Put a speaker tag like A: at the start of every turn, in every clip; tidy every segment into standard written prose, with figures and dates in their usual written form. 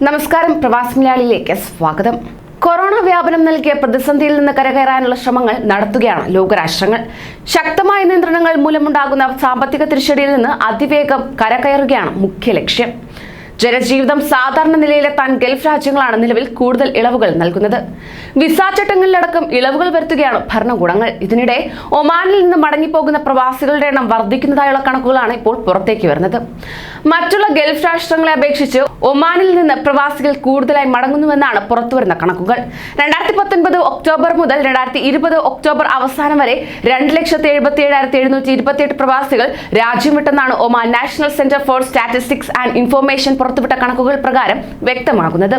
A: നമസ്കാരം, പ്രവാസി മലയാളിയിലേക്ക് സ്വാഗതം. കൊറോണ വ്യാപനം നൽകിയ പ്രതിസന്ധിയിൽ നിന്ന് കരകയറാനുള്ള ശ്രമങ്ങൾ നടത്തുകയാണ് ലോകരാഷ്ട്രങ്ങൾ. ശക്തമായ നിയന്ത്രണങ്ങൾ മൂലമുണ്ടാകുന്ന സാമ്പത്തിക തിരിച്ചടിയിൽ നിന്ന് അതിവേഗം കരകയറുകയാണ് മുഖ്യ ലക്ഷ്യം. ജനജീവിതം സാധാരണ നിലയിലെത്താൻ ഗൾഫ് രാജ്യങ്ങളാണ് നിലവിൽ കൂടുതൽ ഇളവുകൾ നൽകുന്നത്. വിസ ചട്ടങ്ങളിലടക്കം ഇളവുകൾ വരുത്തുകയാണ് ഭരണകൂടങ്ങൾ. ഇതിനിടെ ഒമാനിൽ നിന്ന് മടങ്ങിപ്പോകുന്ന പ്രവാസികളുടെ എണ്ണം വർദ്ധിക്കുന്നതായുള്ള കണക്കുകളാണ് ഇപ്പോൾ പുറത്തേക്ക് വരുന്നത്. മറ്റുള്ള ഗൾഫ് രാഷ്ട്രങ്ങളെ അപേക്ഷിച്ച് ഒമാനിൽ നിന്ന് പ്രവാസികൾ കൂടുതലായി മടങ്ങുന്നുവെന്നാണ് പുറത്തുവരുന്ന കണക്കുകൾ. 2019 ഒക്ടോബർ മുതൽ 2020 ഒക്ടോബർ അവസാനം വരെ 2,77,728 പ്രവാസികൾ രാജ്യം വിട്ടെന്നാണ് Oman national centre for statistics and information പുറത്തുവിട്ട കണക്കുകൾ പ്രകാരം വ്യക്തമാകുന്നത്.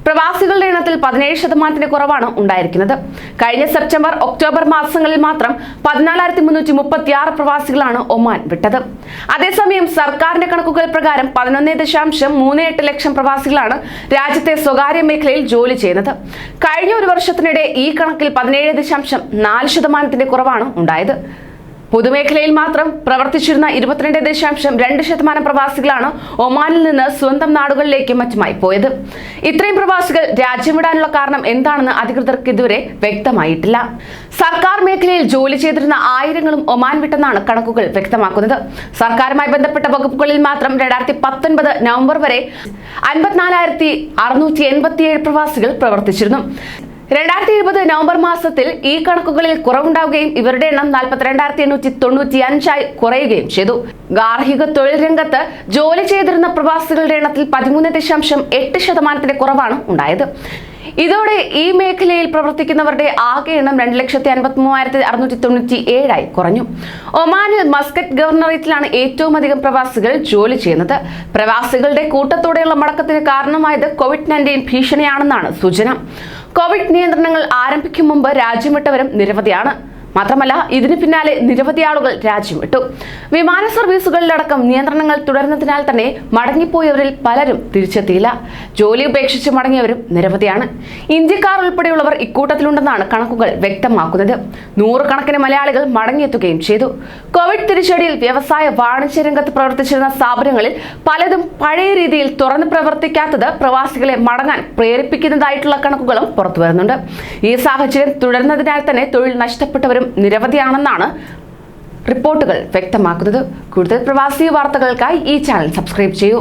A: പ്രവാസികളുടെ എണ്ണത്തിൽ 17% കുറവാണ് ഉണ്ടായിരിക്കുന്നത്. കഴിഞ്ഞ സെപ്റ്റംബർ ഒക്ടോബർ മാസങ്ങളിൽ മാത്രം 14,336 പ്രവാസികളാണ് ഒമാൻ വിട്ടത്. അതേസമയം സർക്കാരിന്റെ കണക്കുകൾ പ്രകാരം 11.38 ലക്ഷം പ്രവാസികളാണ് രാജ്യത്തെ സ്വകാര്യ മേഖലയിൽ ജോലി ചെയ്യുന്നത്. കഴിഞ്ഞ ഒരു വർഷത്തിനിടെ ഈ കണക്കിൽ 17.4% കുറവാണ് ഉണ്ടായത്. പൊതുമേഖലയിൽ മാത്രം പ്രവർത്തിച്ചിരുന്ന 22.2% പ്രവാസികളാണ് ഒമാനിൽ നിന്ന് സ്വന്തം നാടുകളിലേക്കും മറ്റുമായി പോയത്. ഇത്രയും പ്രവാസികൾ രാജ്യം വിടാനുള്ള കാരണം എന്താണെന്ന് അധികൃതർക്ക് ഇതുവരെ വ്യക്തമായിട്ടില്ല. സർക്കാർ മേഖലയിൽ ജോലി ചെയ്തിരുന്ന ആയിരങ്ങളും ഒമാൻ വിട്ടെന്നാണ് കണക്കുകൾ വ്യക്തമാക്കുന്നത്. സർക്കാരുമായി ബന്ധപ്പെട്ട വകുപ്പുകളിൽ മാത്രം 2019 നവംബർ വരെ 54,687 പ്രവാസികൾ പ്രവർത്തിച്ചിരുന്നു. 2020 നവംബർ മാസത്തിൽ ഈ കണക്കുകളിൽ കുറവുണ്ടാവുകയും ഇവരുടെ എണ്ണം 42,895 കുറയുകയും ചെയ്തു. ഗാർഹിക തൊഴിൽ രംഗത്ത് ജോലി ചെയ്തിരുന്ന പ്രവാസികളുടെ എണ്ണത്തിൽ 13.8% കുറവാണ് ഉണ്ടായത്. ഇതോടെ ഈ മേഖലയിൽ പ്രവർത്തിക്കുന്നവരുടെ ആകെ എണ്ണം 2,53,697 കുറഞ്ഞു. ഒമാനിൽ മസ്കറ്റ് ഗവർണറേറ്റിലാണ് ഏറ്റവും അധികം പ്രവാസികൾ ജോലി ചെയ്യുന്നത്. പ്രവാസികളുടെ കൂട്ടത്തോടെയുള്ള മടക്കത്തിന് കാരണമായത് COVID-19 ഭീഷണിയാണെന്നാണ് സൂചന. കോവിഡ് നിയന്ത്രണങ്ങൾ ആരംഭിക്കും മുമ്പ് രാജ്യം വിട്ടവരും നിരവധിയാണ്. മാത്രമല്ല, ഇതിന് പിന്നാലെ നിരവധി ആളുകൾ രാജ്യം വിട്ടു. വിമാന സർവീസുകളിലടക്കം നിയന്ത്രണങ്ങൾ തുടരുന്നതിനാൽ തന്നെ മടങ്ങിപ്പോയവരിൽ പലരും തിരിച്ചെത്തിയില്ല. ജോലി ഉപേക്ഷിച്ച് മടങ്ങിയവരും നിരവധിയാണ്. ഇന്ത്യക്കാർ ഉൾപ്പെടെയുള്ളവർ ഇക്കൂട്ടത്തിലുണ്ടെന്നാണ് കണക്കുകൾ വ്യക്തമാക്കുന്നത്. 100 കണക്കിന് മലയാളികൾ മടങ്ങിയെത്തുകയും ചെയ്തു. കോവിഡ് തിരിച്ചടിയിൽ വ്യവസായ വാണിജ്യ രംഗത്ത് പ്രവർത്തിച്ചിരുന്ന സ്ഥാപനങ്ങളിൽ പലതും പഴയ രീതിയിൽ തുറന്ന് പ്രവർത്തിക്കാത്തത് പ്രവാസികളെ മടങ്ങാൻ പ്രേരിപ്പിക്കുന്നതായിട്ടുള്ള കണക്കുകളും പുറത്തുവരുന്നുണ്ട്. ഈ സാഹചര്യം തുടരുന്നതിനാൽ തന്നെ തൊഴിൽ നഷ്ടപ്പെട്ടവരും നിരവധിയാണെന്നാണ് റിപ്പോർട്ടുകൾ വ്യക്തമാക്കുന്നത്. കൂടുതൽ പ്രവാസി വാർത്തകൾക്കായി ഈ ചാനൽ സബ്സ്ക്രൈബ് ചെയ്യൂ.